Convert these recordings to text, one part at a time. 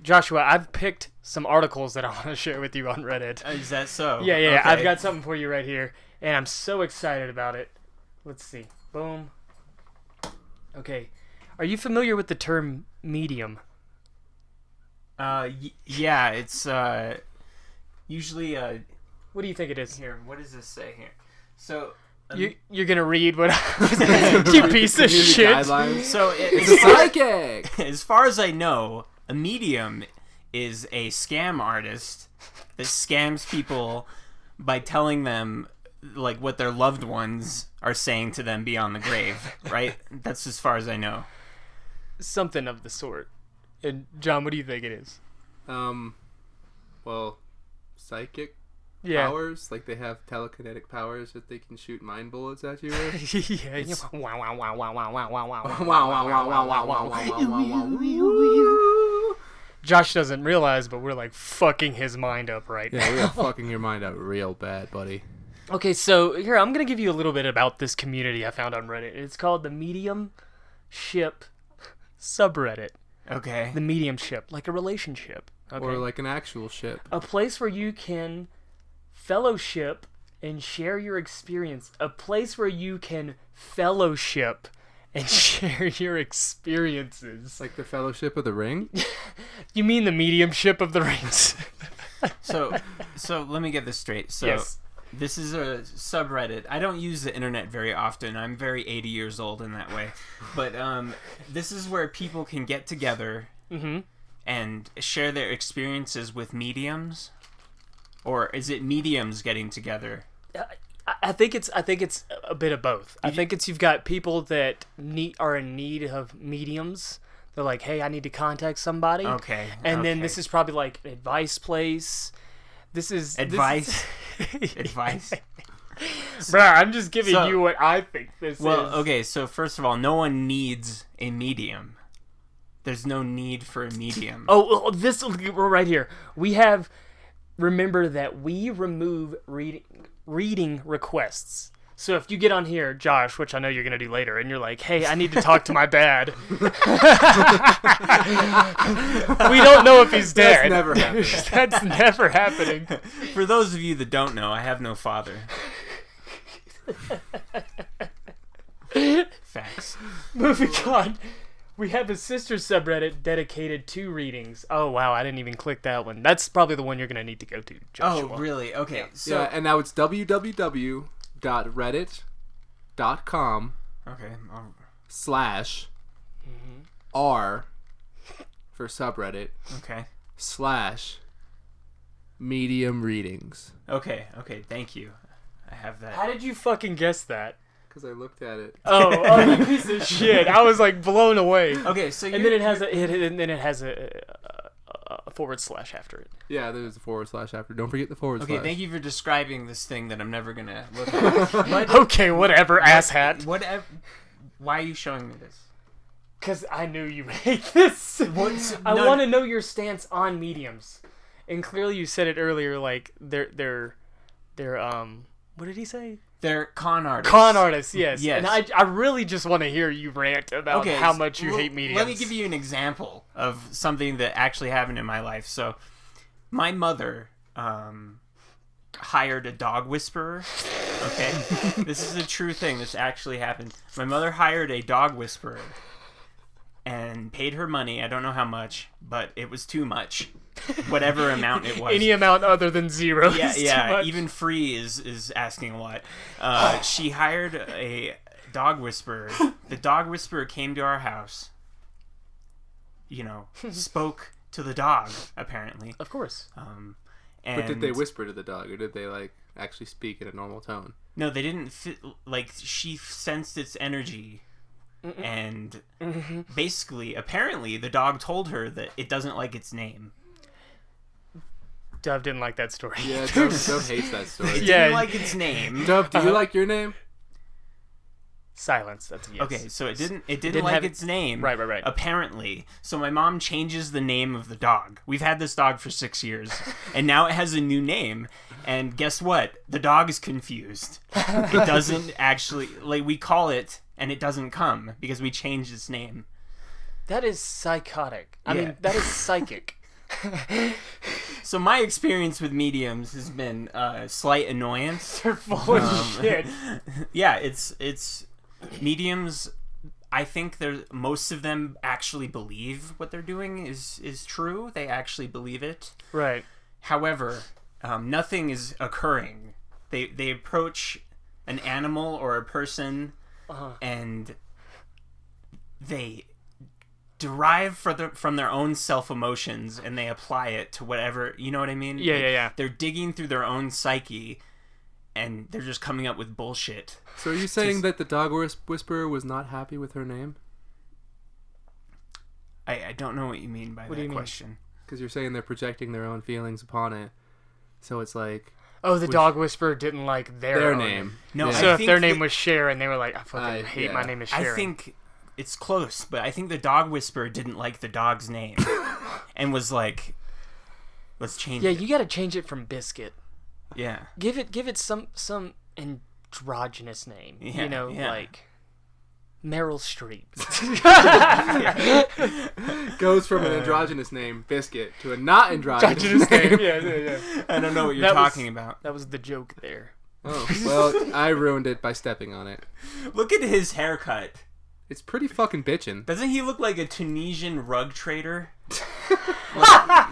Joshua, I've picked some articles that I want to share with you on Reddit. Is that so? Yeah. Okay. I've got something for you right here, and I'm so excited about it. Let's see. Boom. Okay. Are you familiar with the term medium? Yeah, it's usually What do you think it is? here. What does this say here? So You're gonna read what? You piece of shit. Guidelines. so It's a psychic. as far as I know, a medium is a scam artist that scams people by telling them like what their loved ones are saying to them beyond the grave, right? That's as far as I know. Something of the sort. And John, what do you think it is? Well, psychic Yeah. powers, like they have telekinetic powers that they can shoot mind bullets at you with. Yeah. Wow, wow, wow, wow, wow, wow, wow, wow. Wow, wow, wow, wow, wow, wow, wow. Josh doesn't realize, but we're like fucking his mind up right Yeah, we now. are fucking your mind out real bad, buddy. Okay, so here, I'm going to give you a little bit about this community I found on Reddit. It's called the Mediumship subreddit. Okay. The mediumship, like a relationship. Okay? Or like an actual ship. A place where you can fellowship and share your experience. A place where you can fellowship and share your experiences. Like the Fellowship of the Ring? You mean the mediumship of the rings? So let me get this straight. So Yes. this is a subreddit. I don't use the internet very often. I'm very 80 years old in that way. But this is where people can get together and share their experiences with mediums. Or is it mediums getting together? I think it's a bit of both. I think it's you've got people that are in need of mediums. They're like, hey, I need to contact somebody. Okay. And then this is probably like an advice place. This is Advice? Advice? Bruh, I'm just giving So- you what I think this is. Well, okay, so first of all, no one needs a medium. There's no need for a medium. Oh, we're right here. We have. Remember that we remove reading requests. So if you get on here, Josh, which I know you're going to do later, and you're like, hey, I need to talk to my dad. We don't know if he's dead. That's never happening. That's never happening. For those of you that don't know, I have no father. Facts. Moving on. We have a sister subreddit dedicated to readings. Oh, wow, I didn't even click that one. That's probably the one you're going to need to go to, Joshua. Oh, really? Okay. So Yeah, and now it's www.reddit.com okay. /r for subreddit Okay. /medium readings. Okay. Thank you. I have that. How did you fucking guess that? Because I looked at it. Oh, you piece of shit. I was like blown away. Okay, so And then it has a forward slash after it. Yeah, there's a / after. Don't forget the forward Okay, slash. thank you for describing this thing that I'm never gonna look at. But Okay, whatever, asshat. whatever. Why are you showing me this? Because I knew you would hate this. I No. want to know your stance on mediums. And clearly you said it earlier, like, they're what did he say? They're con artists. Con artists, yes. Yes. And I really just want to hear you rant about how much you hate mediums. Let me give you an example of something that actually happened in my life. So, my mother hired a dog whisperer. Okay? This is a true thing. This actually happened. My mother hired a dog whisperer and paid her money. I don't know how much, but it was too much. Whatever amount it was. Any amount other than zero. is too much. Even free is asking a lot. She hired a dog whisperer. The dog whisperer came to our house. Spoke to the dog apparently. Of course. And But did they whisper to the dog, or did they actually speak in a normal tone? No, they didn't. She sensed its energy. And basically, apparently, the dog told her that it doesn't like its name. Dove didn't like that story. Yeah, Dove hates that story. It Yeah. didn't like its name. Dove, do you like your name? Silence. That's a yes. Okay, so it didn't didn't like have its name. Right. Apparently. So my mom changes the name of the dog. We've had this dog for 6 years, and now it has a new name. And guess what? The dog is confused. It doesn't actually, we call it, and it doesn't come because we changed its name. That is psychotic. I Yeah. mean, that is psychic. So my experience with mediums has been slight annoyance. They're full of shit. Yeah, it's mediums. I think most of them actually believe what they're doing is true. They actually believe it. Right. However, nothing is occurring. They approach an animal or a person, and they derive from their own self-emotions, and they apply it to whatever, you know what I mean? Yeah. They're digging through their own psyche, and they're just coming up with bullshit. So are you saying that the dog whisperer was not happy with her name? I don't know what you mean by that question. Because you're saying they're projecting their own feelings upon it. So it's like... Oh, the dog whisperer didn't like their name. No, Yeah. So I if think their name was Sharon, they were like, I fucking I hate my name is Sharon. I think it's close, but I think the dog whisperer didn't like the dog's name and was like, let's change it. Yeah, you got to change it from Biscuit. Yeah. Give it some androgynous name. Yeah, You know, yeah. like Meryl Streep. Goes from an androgynous name, Biscuit, to a not androgynous name. Yeah. I don't know what you're talking about. That was the joke there. Oh, well, I ruined it by stepping on it. Look at his haircut. It's pretty fucking bitchin'. Doesn't he look like a Tunisian rug trader?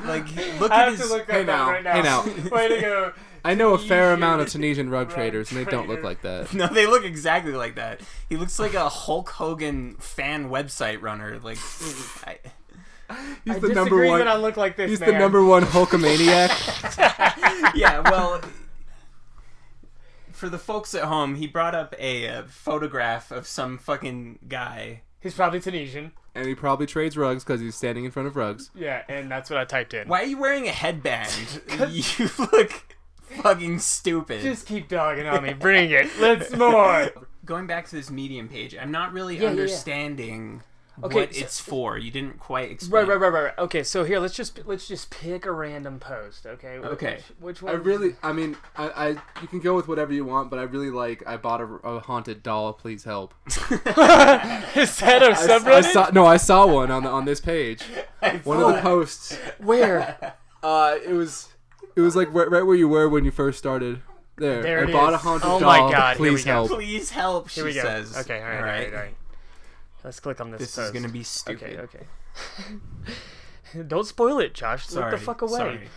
like look I at have his... to look Hey that up now, right now. hey now. Way to go. I know a fair Tunisian amount of Tunisian rug rug traders, and they don't look trader. like that. No, they look exactly like that. He looks like a Hulk Hogan fan website runner. Like, He's I the disagree number one. that I look like this, He's man. the number one Hulkamaniac. yeah, well, for the folks at home, he brought up a photograph of some fucking guy. He's probably Tunisian. And he probably trades rugs because he's standing in front of rugs. Yeah, and that's what I typed in. Why are you wearing a headband? You look fucking stupid. Just keep dogging on me. Bring it. Let's more. Going back to this Medium page, I'm not really Yeah. understanding Okay, what so- it's for. You didn't quite explain. Right. Okay, so here let's just pick a random post. Okay. Okay. Which I one? you can go with whatever you want, but I bought a haunted doll. Please help. Is that a subreddit? I saw one on this page. One of the posts. Where? It was like right where you were when you first started. There I it bought is. a haunted Oh doll. my God, here Please we go. help. Please help, she Here we go. says. Okay. All right. Let's click on this. This post. is gonna be stupid. Okay. Don't spoil it, Josh. Sorry. Look the fuck away. Sorry.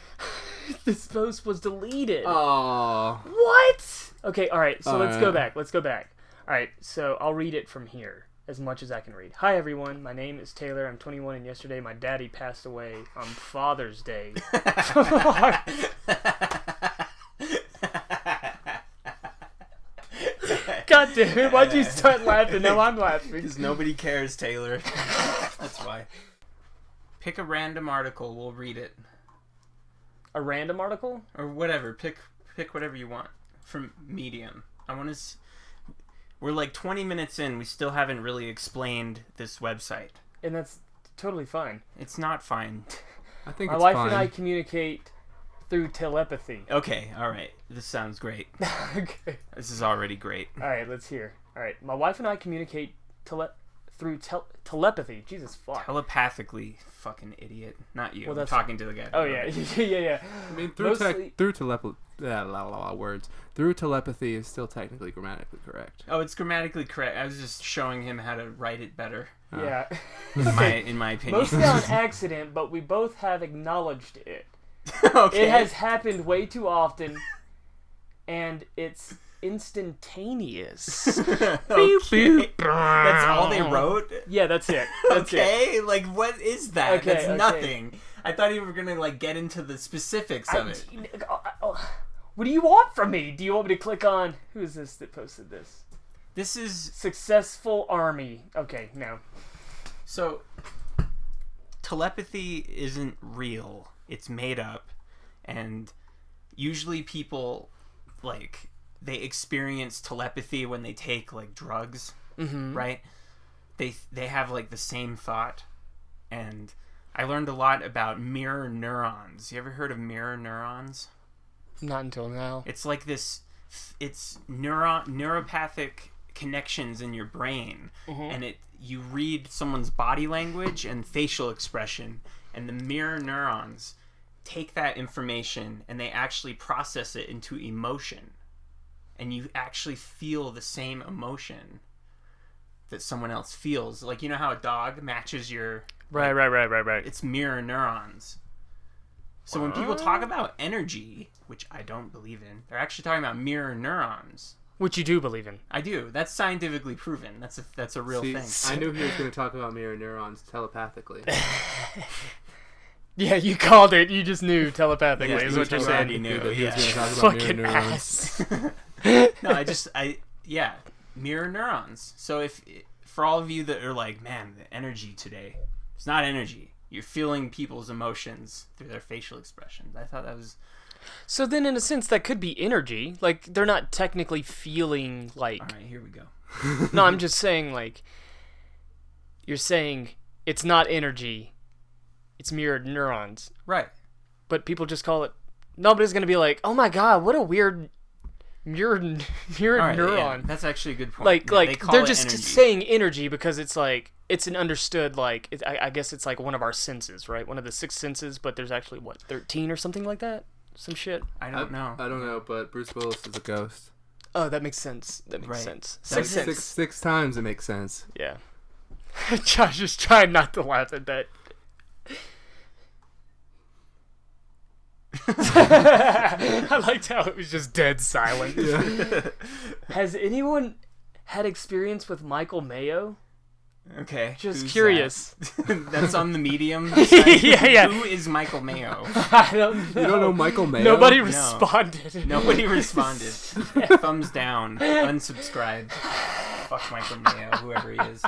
This post was deleted. Aww. What? Okay, alright, so let's go Alright. back. Alright, so I'll read it from here, as much as I can read. Hi everyone, my name is Taylor, I'm 21, and yesterday my daddy passed away on Father's Day. God damn it, why'd you start laughing? Now I'm laughing. Because nobody cares, Taylor. That's why. Pick a random article, we'll read it. A random article? Or whatever, pick whatever you want from Medium. I want to we're like 20 minutes in, we still haven't really explained this website. And that's totally fine. It's not fine. I think My it's wife fine. and I communicate through telepathy. Okay, alright. This sounds great. Okay. This is already great. Alright, let's hear. Alright, my wife and I communicate through telepathy. Jesus fuck. Telepathically, fucking idiot. Not you. Well, I'm that's- talking to the guy. Oh yeah, yeah. I mean, Mostly- through telepathy. Words. Through telepathy is still technically grammatically correct. Oh, it's grammatically correct. I was just showing him how to write it better. Yeah. In my opinion. Mostly on accident, but we both have acknowledged it. Okay. It has happened way too often, and it's instantaneous. Okay. That's all they wrote? Yeah, that's it. That's it. Okay, like what is that? Okay, That's okay. nothing. I thought you were gonna like get into the specifics of it. What do you want from me? Do you want me to click on who is this that posted this? This is Successful Army. Okay, no. so telepathy isn't real. It's made up, and usually people like they experience telepathy when they take like drugs, right? They have like the same thought, and I learned a lot about mirror neurons. You ever heard of mirror neurons? Not until now. It's like this. It's neuropathic connections in your brain, and you read someone's body language and facial expression, and the mirror neurons take that information and they actually process it into emotion. And you actually feel the same emotion that someone else feels. Like, you know how a dog matches your... Right. It's mirror neurons. So when people talk about energy, which I don't believe in, they're actually talking about mirror neurons. Which you do believe in. I do. That's scientifically proven. That's a real thing. I knew he was going to talk about mirror neurons telepathically. Yeah, you called it. You just knew telepathically is what you're saying. already knew. He was Yeah. going to talk about Fucking mirror neurons. ass. No, mirror neurons. So if for all of you that are like, man, the energy today, it's not energy. You're feeling people's emotions through their facial expressions. I thought that was... So then, in a sense, that could be energy. Like, they're not technically feeling like... All right, here we go. No, I'm just saying, like... You're saying it's not energy. It's mirrored neurons. Right. But people just call it... Nobody's going to be like, oh my god, what a weird... mirrored All right, neuron. yeah, that's actually a good point. Like, Yeah, they call they're it just energy. saying energy because it's like... It's an understood, like... I guess it's like one of our senses, right? One of the 6 senses, but there's actually, 13 or something like that? Some shit. I don't know. I don't know, but Bruce Willis is a ghost. Oh, that makes sense. That makes Right. sense. That's Sixth sense. Six times it makes sense. Yeah. Josh is trying not to laugh at that. I liked how it was just dead silent. Yeah. Has anyone had experience with Michael Mayo? Okay. Just who's curious. that? That's on the Medium site? Yeah. Who is Michael Mayo? I don't know. You don't know Michael Mayo? Nobody No. responded. Nobody responded. Thumbs down. Unsubscribed. Fuck Michael Mayo, whoever he is.